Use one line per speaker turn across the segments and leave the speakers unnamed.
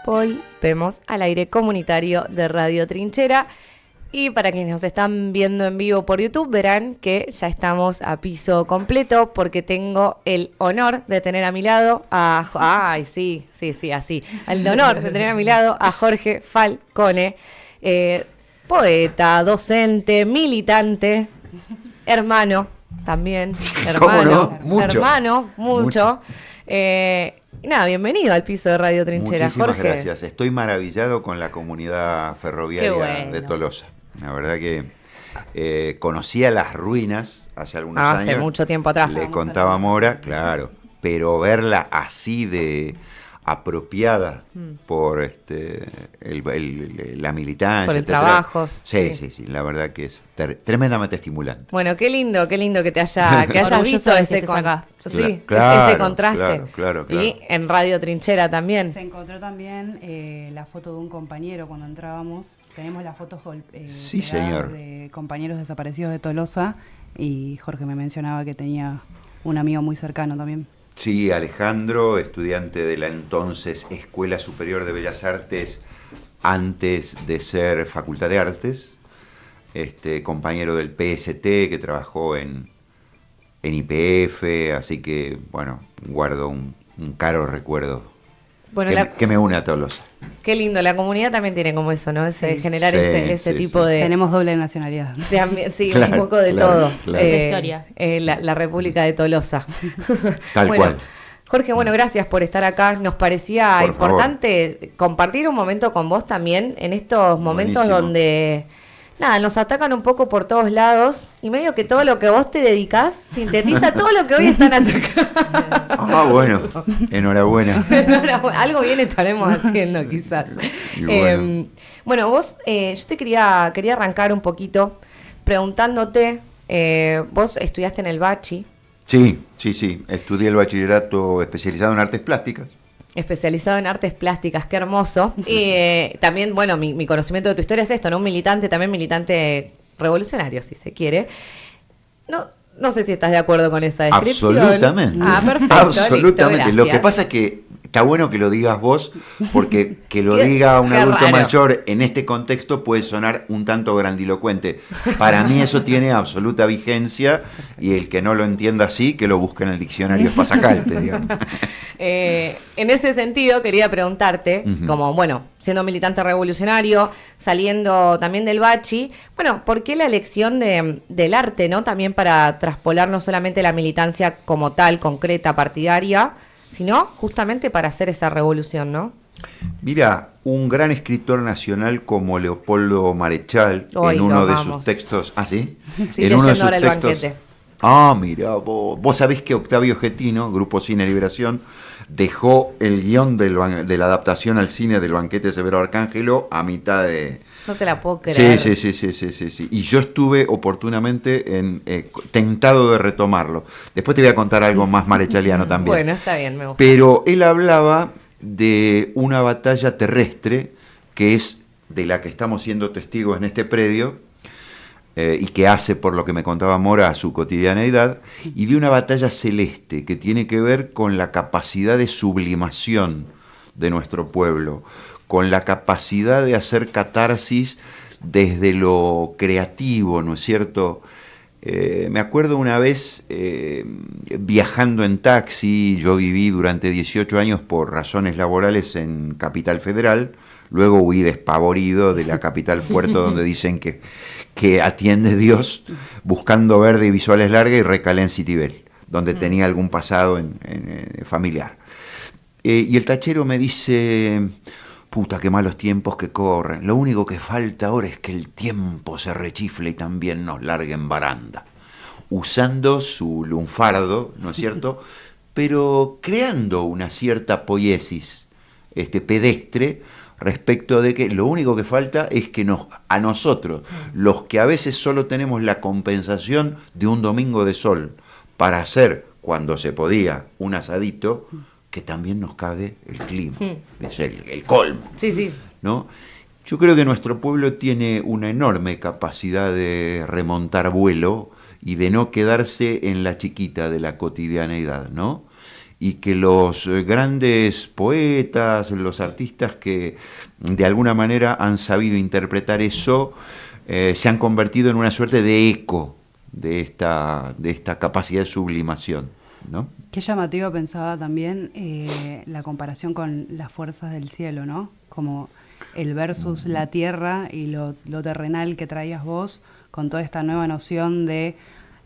Volvemos al aire comunitario de Radio Trinchera. Y para quienes nos están viendo en vivo por YouTube, verán que ya estamos a piso completo porque tengo el honor de tener a mi lado a... así. El honor de tener a mi lado a Jorge Falcone, poeta, docente, militante, hermano también. Hermano, ¿Cómo no? Mucho. Nada, bienvenido al piso de Radio Trinchera,
Muchísimas
Jorge.
gracias. Estoy maravillado con la comunidad ferroviaria de Tolosa. La verdad que conocía las ruinas hace algunos años.
Hace mucho tiempo atrás.
Le contaba a Mora, claro, pero verla así de apropiada por la militancia,
por el
etcétera.
Trabajo.
Sí, la verdad que es tremendamente estimulante.
Bueno, qué lindo que te hayas visto ese contraste.
Claro.
Y en Radio Trinchera también.
Se encontró también la foto de un compañero cuando entrábamos. Tenemos las fotos
sí, señor,
de compañeros desaparecidos de Tolosa, y Jorge me mencionaba que tenía un amigo muy cercano también.
Sí, Alejandro, estudiante de la entonces Escuela Superior de Bellas Artes, antes de ser Facultad de Artes, compañero del PST que trabajó en YPF, así que, bueno, guardo un caro recuerdo que me une a Tolosa.
Qué lindo, la comunidad también tiene como eso, ¿no? Generar ese tipo de...
Tenemos doble nacionalidad.
Sí, claro, un poco de todo.
Claro. Esa historia.
La República de Tolosa.
Tal cual.
Jorge, bueno, gracias por estar acá. Nos parecía importante compartir un momento con vos también en estos momentos donde... Nada, nos atacan un poco por todos lados y medio que todo lo que vos te dedicás sintetiza todo lo que hoy están atacando.
Bueno, enhorabuena.
Algo bien estaremos haciendo quizás. Bueno, vos, yo te quería arrancar un poquito preguntándote, vos estudiaste en el Bachi.
Sí, estudié el bachillerato especializado en artes plásticas.
Especializado en artes plásticas, qué hermoso. Y también, bueno, mi conocimiento de tu historia es esto, ¿no? Un militante, también militante revolucionario, si se quiere. No sé si estás de acuerdo con esa descripción.
Absolutamente.
Perfecto.
Absolutamente.
Listo,
lo que pasa es que está bueno que lo digas vos, porque que lo diga un adulto mayor en este contexto puede sonar un tanto grandilocuente. Para mí eso tiene absoluta vigencia, y el que no lo entienda así, que lo busque en el diccionario Espasacalpe, digamos.
En ese sentido quería preguntarte, como, bueno, siendo militante revolucionario, saliendo también del Bachi, bueno, ¿por qué la elección del arte, ¿no? También para traspolar no solamente la militancia como tal, concreta, partidaria, sino justamente para hacer esa revolución, ¿no?
Mira, un gran escritor nacional como Leopoldo Marechal, en uno de sus textos... ¿Ah, sí?
En uno de sus textos...
Mira, vos sabés que Octavio Getino, Grupo Cine Liberación, dejó el guión de la adaptación al cine del Banquete de Severo Arcángelo a mitad de...
No te la puedo creer.
Sí. Y yo estuve oportunamente tentado de retomarlo. Después te voy a contar algo más marechaliano también.
Bueno, está bien, me gusta.
Pero él hablaba de una batalla terrestre, que es de la que estamos siendo testigos en este predio, y que hace, por lo que me contaba Mora, a su cotidianeidad, y de una batalla celeste que tiene que ver con la capacidad de sublimación de nuestro pueblo, con la capacidad de hacer catarsis desde lo creativo, ¿no es cierto? Me acuerdo una vez viajando en taxi. Yo viví durante 18 años por razones laborales en Capital Federal, luego huí despavorido de la capital puerto donde dicen que atiende Dios, buscando verde y visuales largas, y recalé en Citibel, donde tenía algún pasado familiar. Y el tachero me dice: puta, qué malos tiempos que corren. Lo único que falta ahora es que el tiempo se rechifle y también nos largue en baranda. Usando su lunfardo, ¿no es cierto? Pero creando una cierta poiesis pedestre respecto de que lo único que falta es que a nosotros, los que a veces solo tenemos la compensación de un domingo de sol para hacer, cuando se podía, un asadito, que también nos cague el clima. Es el colmo.
Sí.
¿No? Yo creo que nuestro pueblo tiene una enorme capacidad de remontar vuelo y de no quedarse en la chiquita de la cotidianeidad, ¿no? y que los grandes poetas, los artistas que de alguna manera han sabido interpretar eso, se han convertido en una suerte de eco de esta capacidad de sublimación, ¿no?
Qué llamativo, pensaba también la comparación con las fuerzas del cielo, ¿no? Como el versus la tierra y lo terrenal que traías vos, con toda esta nueva noción de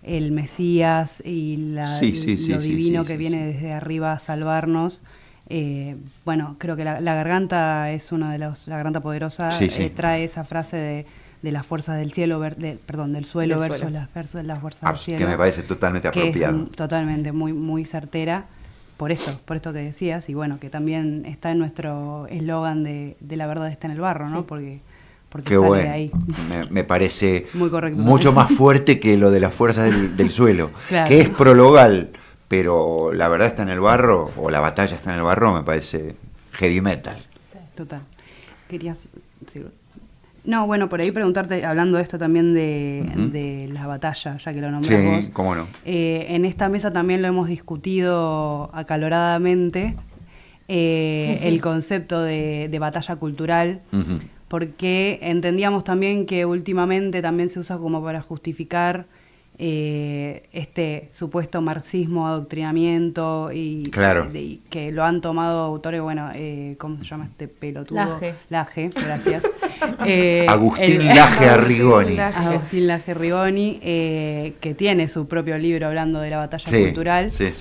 el Mesías y lo divino que viene desde arriba a salvarnos. Bueno, creo que la garganta es una de las, la garganta poderosa, trae esa frase de las fuerzas del cielo, del suelo versus las fuerzas del cielo.
Que me parece totalmente apropiado.
Totalmente, muy, muy certera, por esto que decías, y bueno, que también está en nuestro eslogan de la verdad está en el barro, ¿no? Porque
qué
sale
bueno.
de ahí.
Me parece
muy correcto,
mucho más fuerte que lo de las fuerzas del suelo,
claro.
Que es prologal, pero la verdad está en el barro, o la batalla está en el barro, me parece heavy metal.
Sí. Total. Querías... Sí. No, bueno, por ahí preguntarte, hablando de esto también de la batalla, ya que lo nombras vos.
Sí, cómo no.
En esta mesa también lo hemos discutido acaloradamente, el concepto de batalla cultural, porque entendíamos también que últimamente también se usa como para justificar este supuesto marxismo, adoctrinamiento, y
claro.
Que lo han tomado autores, bueno, ¿cómo se llama este pelotudo? Laje, gracias.
Agustín Laje Arrigoni.
Agustín Laje Arrigoni, que tiene su propio libro hablando de la batalla cultural,
sí.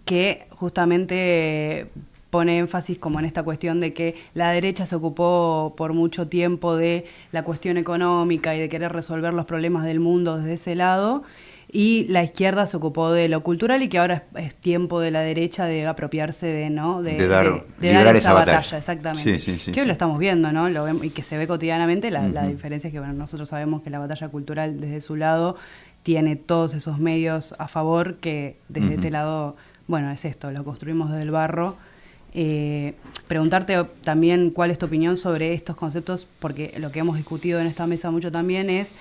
Que justamente pone énfasis como en esta cuestión de que la derecha se ocupó por mucho tiempo de la cuestión económica y de querer resolver los problemas del mundo desde ese lado, y la izquierda se ocupó de lo cultural, y que ahora es tiempo de la derecha de apropiarse de dar esa batalla, exactamente.
Sí,
que hoy lo estamos viendo, ¿no? Lo vemos, y que se ve cotidianamente. La diferencia es que, bueno, nosotros sabemos que la batalla cultural desde su lado tiene todos esos medios a favor, que desde este lado, bueno, es esto, lo construimos desde el barro. Preguntarte también cuál es tu opinión sobre estos conceptos, porque lo que hemos discutido en esta mesa mucho también es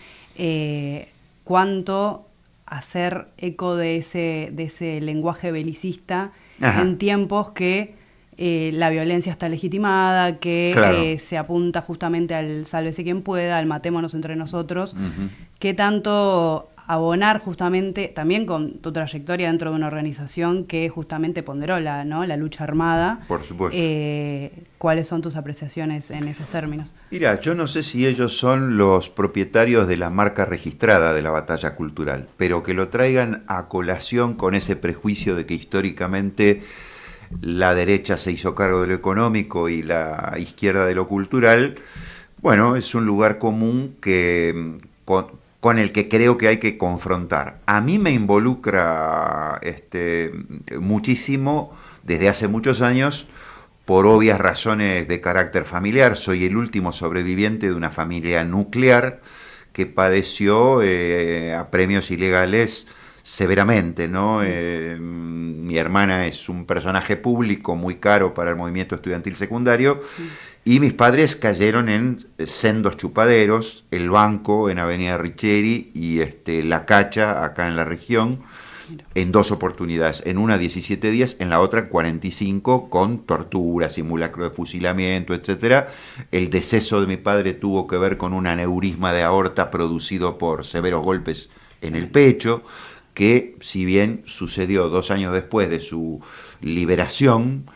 cuánto hacer eco de ese lenguaje belicista en tiempos que la violencia está legitimada, que se apunta justamente al sálvese quien pueda, al matémonos entre nosotros, que tanto abonar justamente, también con tu trayectoria dentro de una organización que justamente ponderó la lucha armada.
Por supuesto.
¿Cuáles son tus apreciaciones en esos términos?
Mira, yo no sé si ellos son los propietarios de la marca registrada de la batalla cultural, pero que lo traigan a colación con ese prejuicio de que históricamente la derecha se hizo cargo de lo económico y la izquierda de lo cultural, bueno, es un lugar común que con el que creo que hay que confrontar. A mí me involucra muchísimo desde hace muchos años, por obvias razones de carácter familiar. Soy el último sobreviviente de una familia nuclear que padeció apremios ilegales severamente, ¿no? Mi hermana es un personaje público muy caro para el movimiento estudiantil secundario, y mis padres cayeron en sendos chupaderos, el Banco en Avenida Richeri y La Cacha acá en la región, en 2 oportunidades, en una 17 días, en la otra 45, con tortura, simulacro de fusilamiento, etcétera. El deceso de mi padre tuvo que ver con un aneurisma de aorta producido por severos golpes en el pecho, que si bien sucedió 2 años después de su liberación,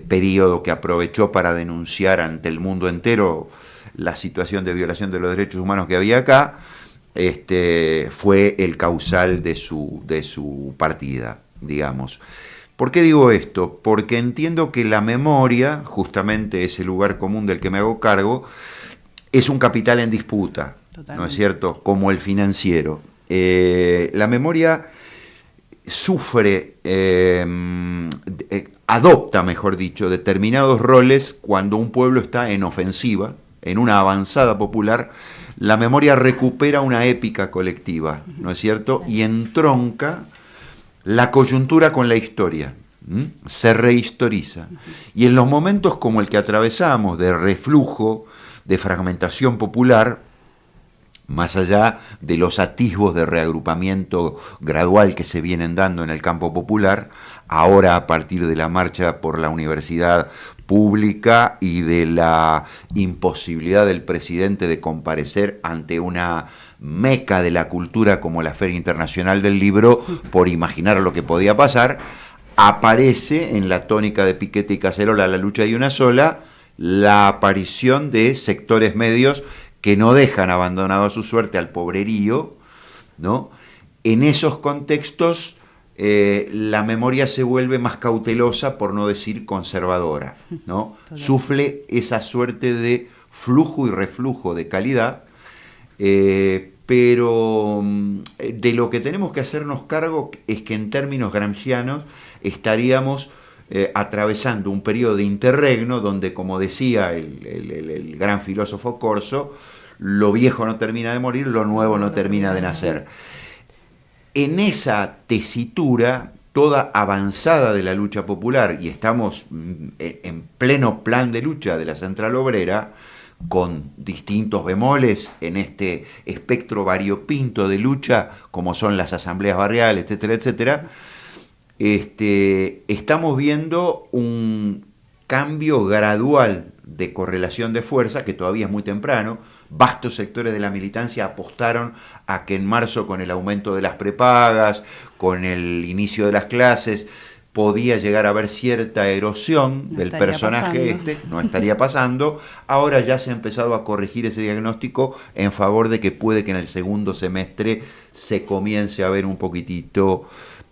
periodo que aprovechó para denunciar ante el mundo entero la situación de violación de los derechos humanos que había acá, fue el causal de su partida, digamos. ¿Por qué digo esto? Porque entiendo que la memoria, justamente ese lugar común del que me hago cargo, es un capital en disputa. Totalmente. ¿No es cierto? Como el financiero. La memoria sufre, adopta, mejor dicho, determinados roles cuando un pueblo está en ofensiva, en una avanzada popular. La memoria recupera una épica colectiva, ¿no es cierto? Y entronca la coyuntura con la historia, se rehistoriza. Y en los momentos como el que atravesamos, de reflujo, de fragmentación popular, más allá de los atisbos de reagrupamiento gradual que se vienen dando en el campo popular, ahora a partir de la marcha por la universidad pública y de la imposibilidad del presidente de comparecer ante una meca de la cultura como la Feria Internacional del Libro, por imaginar lo que podía pasar, aparece en la tónica de Piquete y Cacerola, La lucha y una sola, la aparición de sectores medios que no dejan abandonado a su suerte al pobrerío, ¿no? En esos contextos la memoria se vuelve más cautelosa, por no decir conservadora, ¿no? Sufre esa suerte de flujo y reflujo de calidad, pero de lo que tenemos que hacernos cargo es que en términos gramscianos estaríamos atravesando un periodo de interregno donde, como decía el gran filósofo Corso, lo viejo no termina de morir, lo nuevo no termina de nacer. En esa tesitura toda avanzada de la lucha popular, y estamos en pleno plan de lucha de la Central Obrera, con distintos bemoles en este espectro variopinto de lucha, como son las asambleas barriales, etcétera, etcétera, estamos viendo un cambio gradual de correlación de fuerza, que todavía es muy temprano. Vastos sectores de la militancia apostaron a que en marzo, con el aumento de las prepagas, con el inicio de las clases, podía llegar a haber cierta erosión del personaje no estaría pasando. Ahora ya se ha empezado a corregir ese diagnóstico en favor de que puede que en el segundo semestre se comience a ver un poquitito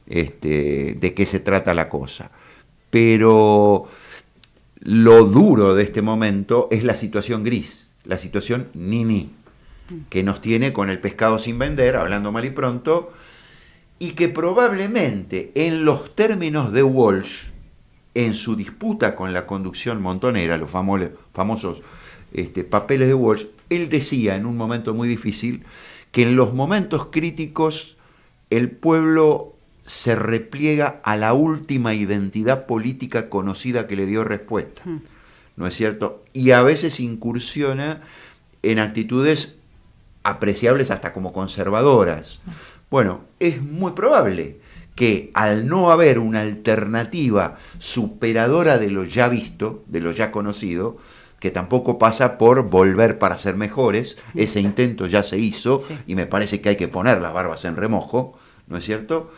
de qué se trata la cosa. Pero lo duro de este momento es la situación gris, la situación ni-ni, que nos tiene con el pescado sin vender, hablando mal y pronto, y que probablemente en los términos de Walsh, en su disputa con la conducción montonera, los famosos papeles de Walsh, él decía en un momento muy difícil que en los momentos críticos el pueblo se repliega a la última identidad política conocida que le dio respuesta, ¿no es cierto? Y a veces incursiona en actitudes apreciables hasta como conservadoras. Bueno, es muy probable que al no haber una alternativa superadora de lo ya visto, de lo ya conocido, que tampoco pasa por volver para ser mejores, ese intento ya se hizo, y me parece que hay que poner las barbas en remojo, ¿no es cierto?,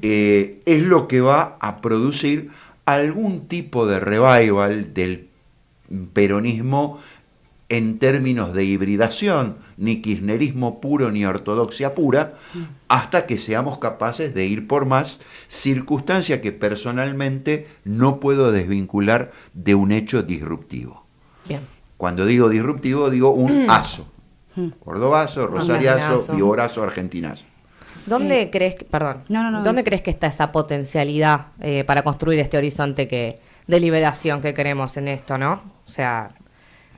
es lo que va a producir algún tipo de revival del peronismo en términos de hibridación, ni kirchnerismo puro ni ortodoxia pura, hasta que seamos capaces de ir por más, circunstancia que personalmente no puedo desvincular de un hecho disruptivo.
Bien.
Cuando digo disruptivo, digo un aso. Cordobazo, rosariazo, viborazo, argentinazo.
¿Dónde crees que, ¿dónde crees que está esa potencialidad para construir este horizonte de liberación que queremos en esto, ¿no? O sea,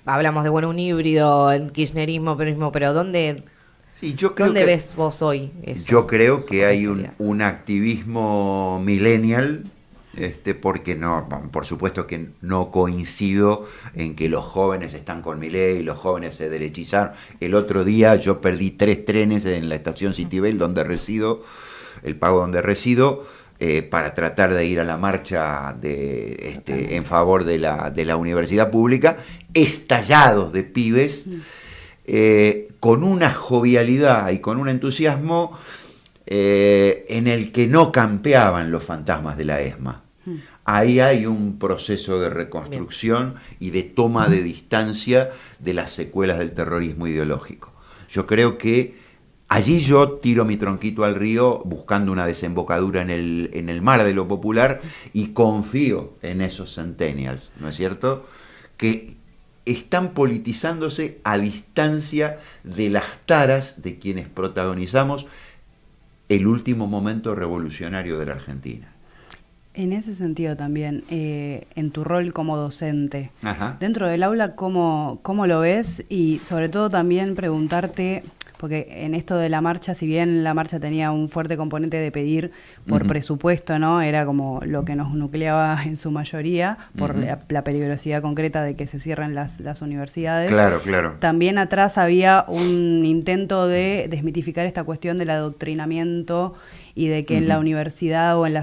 hablamos de un híbrido, el kirchnerismo, peronismo, pero ¿dónde ves vos hoy eso? Yo creo que hay un activismo millennial, porque no, por supuesto que no coincido en que los jóvenes están con Milei, los jóvenes se derechizaron. El otro día yo perdí 3 trenes en la estación Citibel, donde resido, el pago donde resido, para tratar de ir a la marcha en favor de la universidad pública, estallados de pibes, con una jovialidad y con un entusiasmo en el que no campeaban los fantasmas de la ESMA. Ahí hay un proceso de reconstrucción y de toma de distancia de las secuelas del terrorismo ideológico. Yo creo que allí yo tiro mi tronquito al río buscando una desembocadura en el mar de lo popular, y confío en esos centennials, ¿no es cierto?, que están politizándose a distancia de las taras de quienes protagonizamos el último momento revolucionario de la Argentina.
En ese sentido también, en tu rol como docente,
Ajá.
dentro del aula, ¿cómo lo ves? Y sobre todo también preguntarte, porque en esto de la marcha, si bien la marcha tenía un fuerte componente de pedir por presupuesto, ¿no? Era como lo que nos nucleaba en su mayoría, por la peligrosidad concreta de que se cierren las universidades.
Claro, claro.
También atrás había un intento de desmitificar esta cuestión del adoctrinamiento y de que en la universidad o en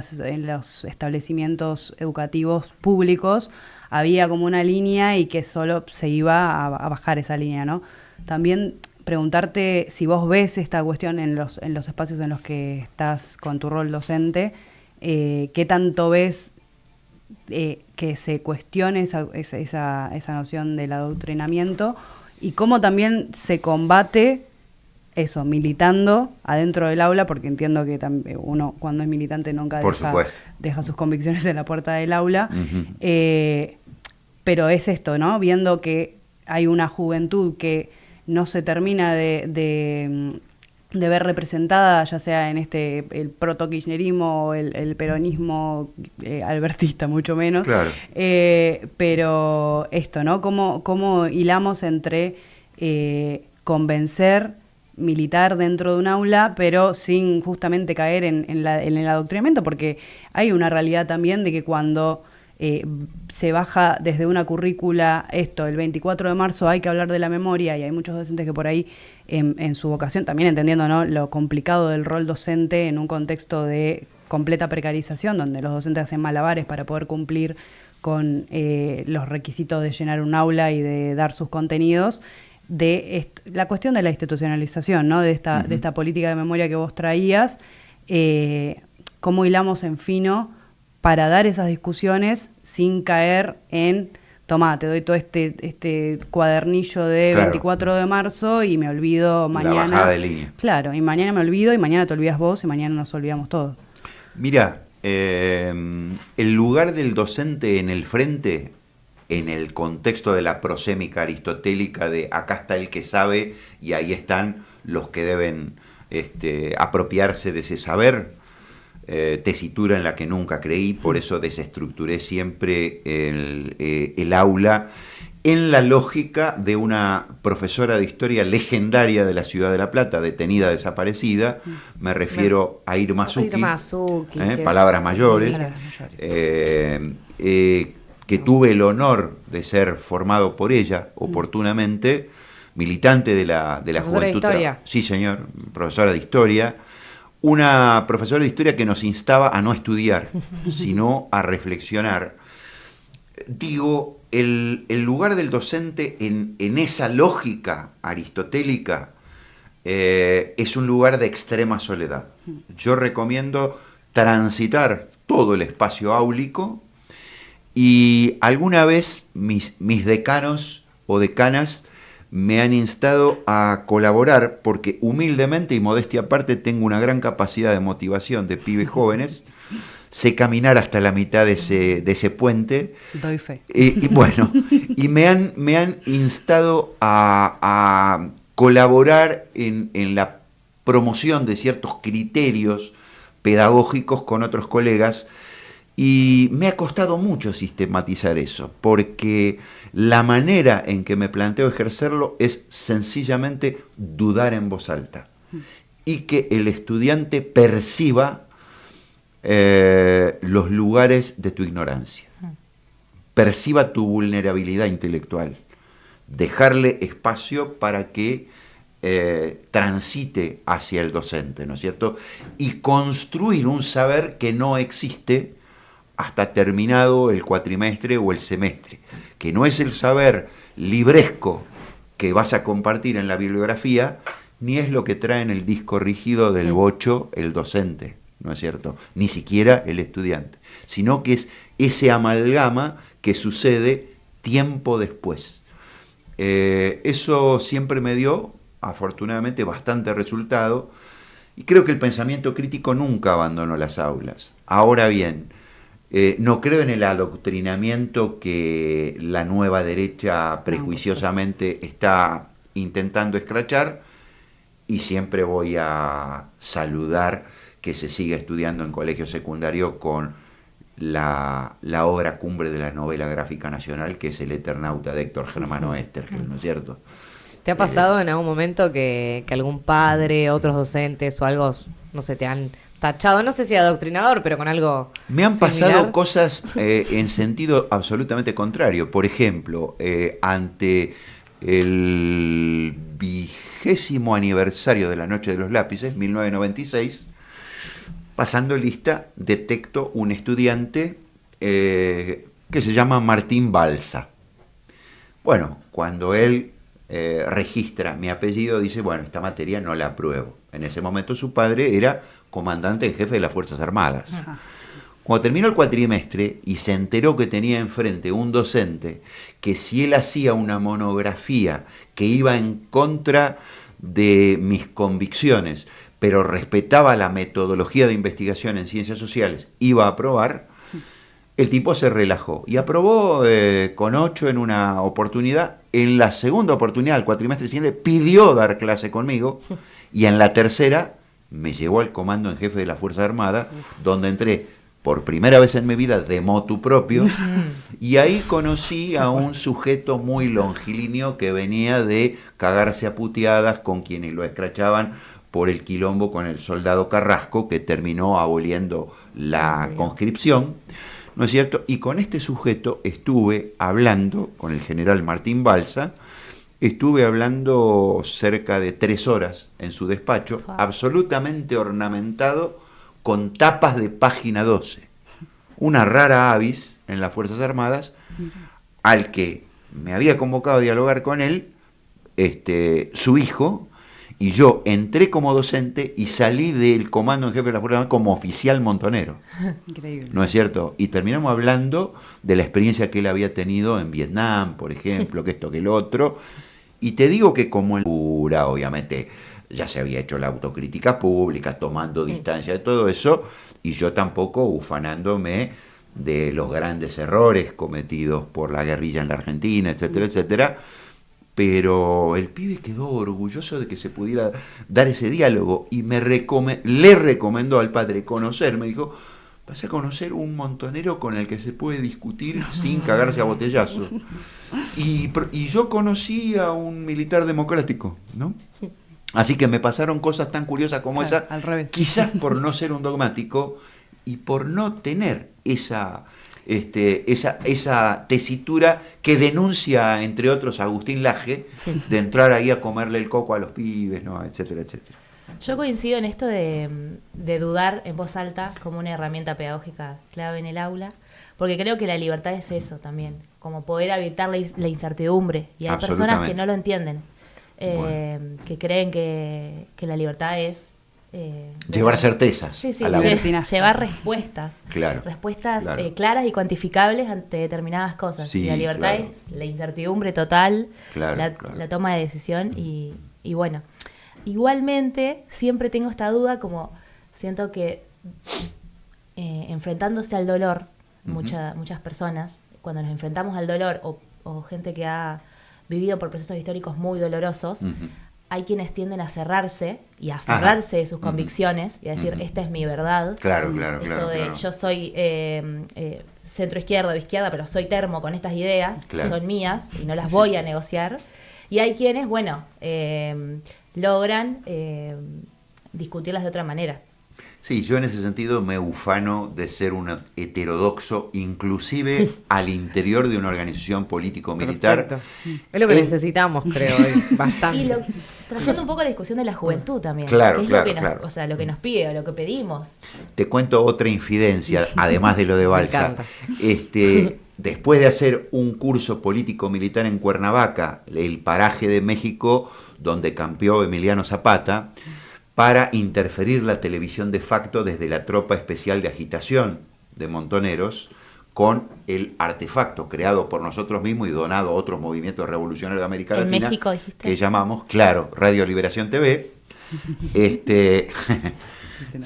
los establecimientos educativos públicos había como una línea y que solo se iba a bajar esa línea, ¿no? También preguntarte si vos ves esta cuestión en los espacios en los que estás con tu rol docente, ¿qué tanto ves que se cuestione esa noción del adoctrinamiento y cómo también se combate eso, militando adentro del aula, porque entiendo que uno cuando es militante nunca deja sus convicciones en la puerta del aula, pero es esto, ¿no? Viendo que hay una juventud que no se termina de ver representada, ya sea en el proto-kirchnerismo o el peronismo albertista, mucho menos.
Claro.
Pero esto, ¿no? ¿Cómo hilamos entre convencer, militar dentro de un aula, pero sin justamente caer en el adoctrinamiento? Porque hay una realidad también de que cuando se baja desde una currícula el 24 de marzo hay que hablar de la memoria, y hay muchos docentes que por ahí en su vocación, también entendiendo, ¿no?, lo complicado del rol docente en un contexto de completa precarización, donde los docentes hacen malabares para poder cumplir con los requisitos de llenar un aula y de dar sus contenidos, de la cuestión de la institucionalización, ¿no?, de esta política de memoria que vos traías, cómo hilamos en fino para dar esas discusiones sin caer en, tomá, te doy todo este cuadernillo de 24 de marzo y me olvido mañana.
La bajada de línea.
Claro, y mañana me olvido y mañana te olvidas vos y mañana nos olvidamos todos.
Mira, el lugar del docente en el frente, en el contexto de la prosémica aristotélica de acá está el que sabe y ahí están los que deben apropiarse de ese saber, tesitura en la que nunca creí, por eso desestructuré siempre el aula en la lógica de una profesora de historia legendaria de la ciudad de La Plata, detenida, desaparecida, me refiero a Irma Zucchi, palabras mayores, que tuve el honor de ser formado por ella oportunamente, militante de la juventud. Sí, señor, profesora de historia. Una profesora de historia que nos instaba a no estudiar, sino a reflexionar. Digo, el lugar del docente en esa lógica aristotélica es un lugar de extrema soledad. Yo recomiendo transitar todo el espacio áulico, y alguna vez mis decanos o decanas me han instado a colaborar, porque humildemente y modestia aparte tengo una gran capacidad de motivación de pibes jóvenes, sé caminar hasta la mitad de ese puente.
Doy fe.
Y bueno, y me han instado a colaborar en la promoción de ciertos criterios pedagógicos con otros colegas, y me ha costado mucho sistematizar eso, porque la manera en que me planteo ejercerlo es sencillamente dudar en voz alta y que el estudiante perciba los lugares de tu ignorancia, perciba tu vulnerabilidad intelectual, dejarle espacio para que transite hacia el docente, ¿no es cierto? Y construir un saber que no existe hasta terminado el cuatrimestre o el semestre, que no es el saber libresco que vas a compartir en la bibliografía, ni es lo que trae en el disco rígido del bocho el docente, ¿no es cierto? Ni siquiera el estudiante, sino que es ese amalgama que sucede tiempo después. Eso siempre me dio, afortunadamente, bastante resultado, y creo que el pensamiento crítico nunca abandonó las aulas. Ahora bien, no creo en el adoctrinamiento que la nueva derecha prejuiciosamente está intentando escrachar, y siempre voy a saludar que se siga estudiando en colegio secundario con la obra cumbre de la novela gráfica nacional, que es El Eternauta de Héctor Germano Estergel, ¿no es cierto?
¿Te ha pasado en algún momento que algún padre, otros docentes o algo, no sé, te han tachado, no sé si adoctrinador, pero con algo
Me han
similar?
pasado cosas en sentido absolutamente contrario. Por ejemplo, ante el 20º aniversario de la Noche de los Lápices, 1996, pasando lista, detecto un estudiante que se llama Martín Balsa. Bueno, cuando él registra mi apellido, dice, bueno, esta materia no la apruebo. En ese momento su padre era comandante en jefe de las Fuerzas Armadas.
Ajá.
Cuando terminó el cuatrimestre y se enteró que tenía enfrente un docente que si él hacía una monografía que iba en contra de mis convicciones, pero respetaba la metodología de investigación en ciencias sociales, iba a aprobar, el tipo se relajó y aprobó con 8 en una oportunidad. En la segunda oportunidad, el cuatrimestre siguiente, pidió dar clase conmigo y en la tercera me llevó al comando en jefe de la Fuerza Armada, donde entré por primera vez en mi vida de motu propio, y ahí conocí a un sujeto muy longilíneo que venía de cagarse a puteadas con quienes lo escrachaban por el quilombo con el soldado Carrasco, que terminó aboliendo la conscripción, ¿no es cierto? Y con este sujeto estuve hablando, con el general Martín Balsa, estuve hablando cerca de 3 horas en su despacho, absolutamente ornamentado con tapas de página 12. Una rara avis en las Fuerzas Armadas, al que me había convocado a dialogar con él, su hijo, y yo entré como docente y salí del comando en jefe de la Fuerza Armada como oficial montonero.
Increíble.
¿No es cierto? Y terminamos hablando de la experiencia que él había tenido en Vietnam, por ejemplo, que esto, que el otro. Y te digo que como el cura, obviamente, ya se había hecho la autocrítica pública, tomando distancia de todo eso, y yo tampoco ufanándome de los grandes errores cometidos por la guerrilla en la Argentina, etcétera, etcétera. Pero el pibe quedó orgulloso de que se pudiera dar ese diálogo y le recomendó al padre conocer, me dijo, vas a conocer un montonero con el que se puede discutir sin cagarse a botellazos. Y yo conocí a un militar democrático, ¿no? Así que me pasaron cosas tan curiosas como
Claro,
esa,
al revés.
quizás por no ser un dogmático y por no tener esa tesitura que denuncia, entre otros, a Agustín Laje, de entrar ahí a comerle el coco a los pibes, ¿no? Etcétera, etcétera.
Yo coincido en esto de dudar en voz alta como una herramienta pedagógica clave en el aula, porque creo que la libertad es eso también, como poder evitar la incertidumbre. Y hay personas que no lo entienden, que creen que la libertad es...
llevar certezas.
Sí, sí,
a la boca.
llevar respuestas.
Claro,
respuestas
claro.
Claras y cuantificables ante determinadas cosas.
Sí,
y la libertad
claro.
es la incertidumbre total,
Claro,
la
claro.
toma de decisión y bueno. Igualmente, siempre tengo esta duda, como siento que enfrentándose al dolor, muchas personas, cuando nos enfrentamos al dolor o gente que ha vivido por procesos históricos muy dolorosos, hay quienes tienden a cerrarse y a aferrarse de sus convicciones y a decir, esta es mi verdad.
Claro, claro,
Esto
claro.
de
Claro.
yo soy centro izquierda o izquierda, pero soy termo con estas ideas,
Claro.
son mías y no las voy a negociar. Y hay quienes, bueno, logran discutirlas de otra manera.
Sí, yo en ese sentido me ufano de ser un heterodoxo, inclusive al interior de una organización político-militar.
Perfecto. Es lo que necesitamos, creo, hoy, bastante.
Y trayendo un poco la discusión de la juventud también,
Claro,
que es
claro,
lo que nos,
claro.
o sea, lo que nos pide o lo que pedimos.
Te cuento otra infidencia, además de lo de
Me
Balsa.
encanta.
Después de hacer un curso político-militar en Cuernavaca, el paraje de México donde campeó Emiliano Zapata, para interferir la televisión de facto desde la tropa especial de agitación de Montoneros con el artefacto creado por nosotros mismos y donado a otros movimientos revolucionarios de América
En
Latina,
México, dijiste.
que llamamos, claro, Radio Liberación TV.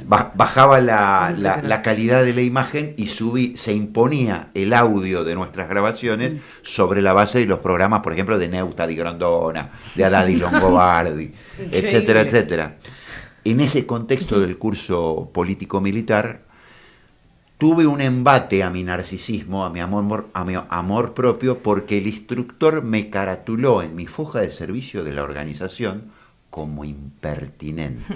Bajaba la calidad de la imagen y se imponía el audio de nuestras grabaciones sobre la base de los programas, por ejemplo, de Neusta Di Grondona, de Haddad y Longobardi, etcétera, etcétera. En ese contexto del curso político-militar, tuve un embate a mi narcisismo, a mi amor propio, porque el instructor me caratuló en mi foja de servicio de la organización como impertinente.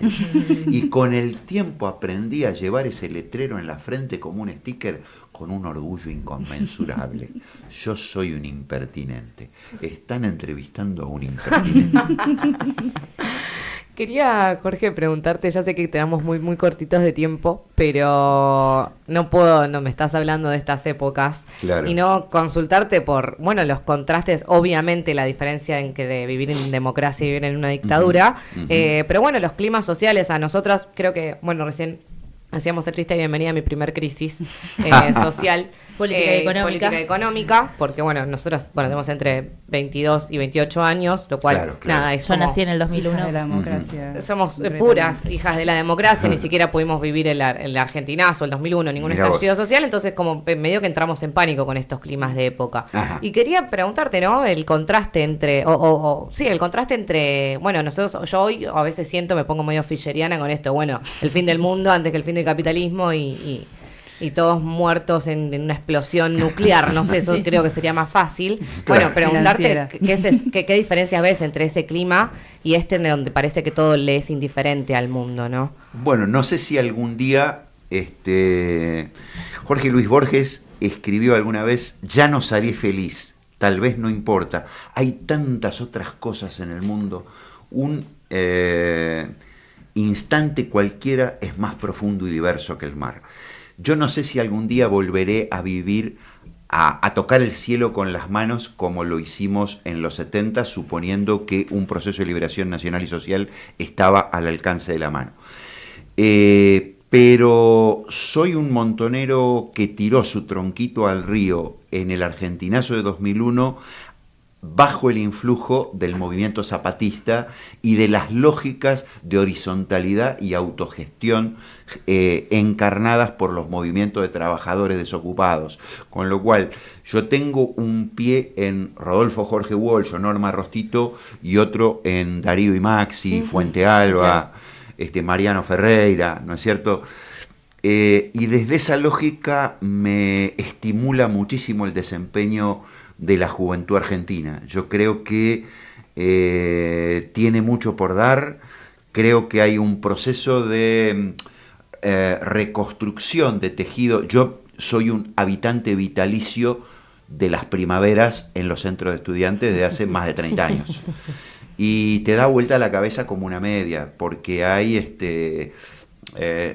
Y con el tiempo aprendí a llevar ese letrero en la frente como un sticker con un orgullo inconmensurable. Yo soy un impertinente. Están entrevistando a un impertinente.
Quería, Jorge, preguntarte, ya sé que quedamos muy cortitos de tiempo, pero no me estás hablando de estas épocas,
Claro.
y no consultarte por, bueno, los contrastes, obviamente la diferencia entre vivir en democracia y vivir en una dictadura, pero bueno, los climas sociales a nosotros, creo que, bueno, recién hacíamos el chiste de bienvenida a mi primer crisis social. Política económica, porque bueno, nosotros tenemos entre 22 y 28 años, lo cual,
Claro.
nada, es
Yo
como...
nací en el 2001.
Hijas de la democracia.
Somos
concretamente.
puras hijas de la democracia, ni siquiera pudimos vivir el argentinazo, el 2001, ningún
Mirá
estallido
vos.
social, entonces como medio que entramos en pánico con estos climas de época.
Ajá.
Y quería preguntarte, ¿no? El contraste entre, sí, el contraste entre, bueno, yo hoy a veces me pongo medio fisheriana con esto, bueno, el fin del mundo antes que el fin del capitalismo y todos muertos en una explosión nuclear, no sé, eso creo que sería más fácil.
Claro.
Bueno, preguntarte
Financiera.
qué diferencias ves entre ese clima y en donde parece que todo le es indiferente al mundo, ¿no?
Bueno, no sé si algún día Jorge Luis Borges escribió alguna vez: ya no seré feliz, tal vez no importa. Hay tantas otras cosas en el mundo. Un instante cualquiera es más profundo y diverso que el mar. Yo no sé si algún día volveré a vivir, a tocar el cielo con las manos como lo hicimos en los 70, suponiendo que un proceso de liberación nacional y social estaba al alcance de la mano. Pero soy un montonero que tiró su tronquito al río en el Argentinazo de 2001 bajo el influjo del movimiento zapatista y de las lógicas de horizontalidad y autogestión encarnadas por los movimientos de trabajadores desocupados. Con lo cual, yo tengo un pie en Rodolfo Jorge Walsh o Norma Rostito y otro en Darío y Maxi, Fuente Alba, Mariano Ferreira, ¿no es cierto? Y desde esa lógica me estimula muchísimo el desempeño de la juventud argentina. Yo creo que tiene mucho por dar, creo que hay un proceso de reconstrucción de tejido. Yo soy un habitante vitalicio de las primaveras en los centros de estudiantes de hace más de 30 años. Y te da vuelta la cabeza como una media, porque hay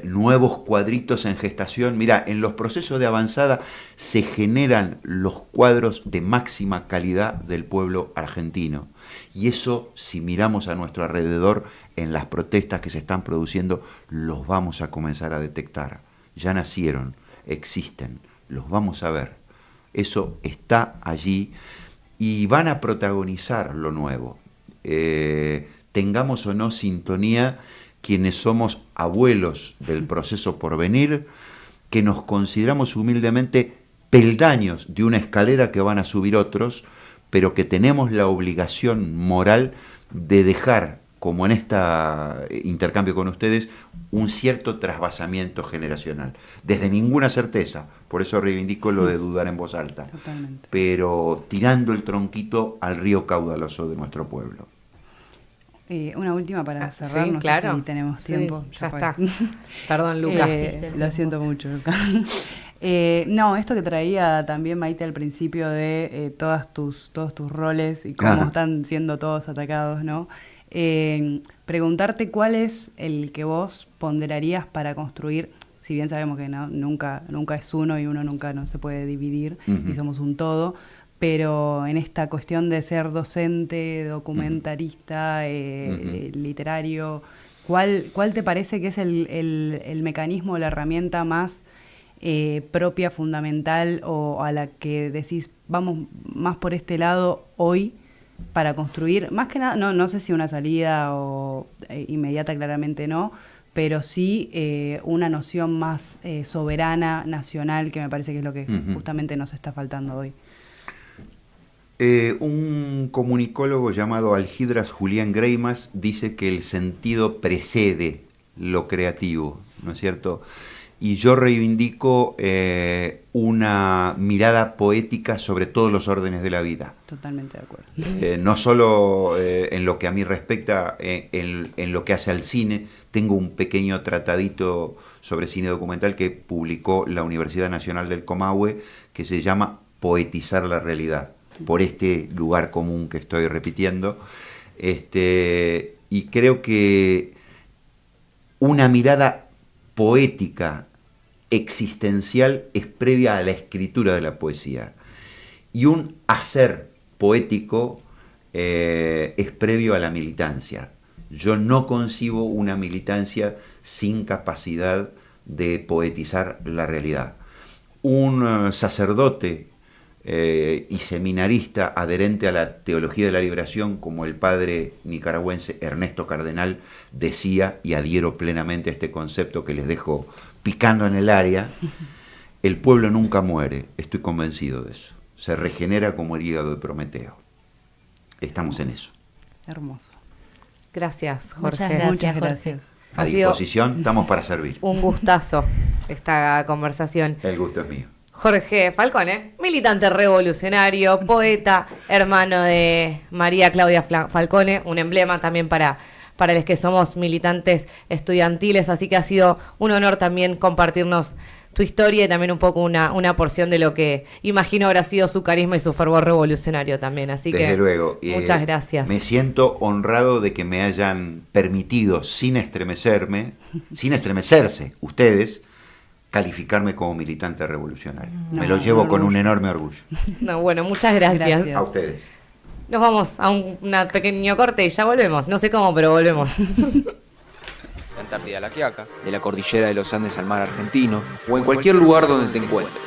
nuevos cuadritos en gestación. Mira, en los procesos de avanzada se generan los cuadros de máxima calidad del pueblo argentino. Y eso, si miramos a nuestro alrededor, en las protestas que se están produciendo, los vamos a comenzar a detectar. Ya nacieron, existen, los vamos a ver. Eso está allí y van a protagonizar lo nuevo. Tengamos o no sintonía quienes somos abuelos del proceso por venir, que nos consideramos humildemente peldaños de una escalera que van a subir otros, pero que tenemos la obligación moral de dejar, como en este intercambio con ustedes, un cierto trasvasamiento generacional. Desde ninguna certeza, por eso reivindico lo de dudar en voz alta,
Totalmente.
pero tirando el tronquito al río caudaloso de nuestro pueblo.
Una última para cerrar,
sí,
no
claro.
sé si tenemos
Sí,
tiempo.
ya
fue.
está. Perdón, Lucas.
Lo siento mucho, Lucas. No, esto que traía también Maite al principio de todos tus roles y cómo están siendo todos atacados, ¿no? Preguntarte cuál es el que vos ponderarías para construir, si bien sabemos que nunca es uno y uno nunca no se puede dividir y somos un todo, pero en esta cuestión de ser docente, documentarista, literario, ¿cuál te parece que es el mecanismo, la herramienta más propia, fundamental, o a la que decís, vamos más por este lado hoy para construir, más que nada, no sé si una salida o inmediata, claramente no, pero sí una noción más soberana, nacional, que me parece que es lo que justamente nos está faltando hoy?
Un comunicólogo llamado Algidras Julián Greimas dice que el sentido precede lo creativo, ¿no es cierto? y yo reivindico una mirada poética sobre todos los órdenes de la vida.
Totalmente de acuerdo.
No solo en lo que a mí respecta, en lo que hace al cine. Tengo un pequeño tratadito sobre cine documental que publicó la Universidad Nacional del Comahue, que se llama Poetizar la realidad, por este lugar común que estoy repitiendo. Y creo que una mirada poética, existencial, es previa a la escritura de la poesía. Y un hacer poético es previo a la militancia. Yo no concibo una militancia sin capacidad de poetizar la realidad. Un sacerdote y seminarista adherente a la teología de la liberación, como el padre nicaragüense Ernesto Cardenal, decía, y adhiero plenamente a este concepto que les dejo picando en el área: el pueblo nunca muere, estoy convencido de eso. Se regenera como el hígado de Prometeo. Estamos en eso.
Hermoso.
Gracias, Jorge.
Muchas gracias.
A disposición, estamos para servir.
Un gustazo esta conversación.
El gusto es mío.
Jorge Falcone, militante revolucionario, poeta, hermano de María Claudia Falcone, un emblema también para los que somos militantes estudiantiles, así que ha sido un honor también compartirnos tu historia y también un poco una porción de lo que imagino habrá sido su carisma y su fervor revolucionario también, así
Desde
que
luego,
muchas gracias.
Me siento honrado de que me hayan permitido, sin estremecerse, ustedes, calificarme como militante revolucionario. Me lo llevo con un enorme orgullo.
No, bueno, muchas gracias.
A ustedes.
Nos vamos a un pequeño corte y ya volvemos. No sé cómo, pero volvemos.
La Antártida a La Quiaca, de la cordillera de los Andes al mar argentino, o en cualquier lugar donde te encuentres.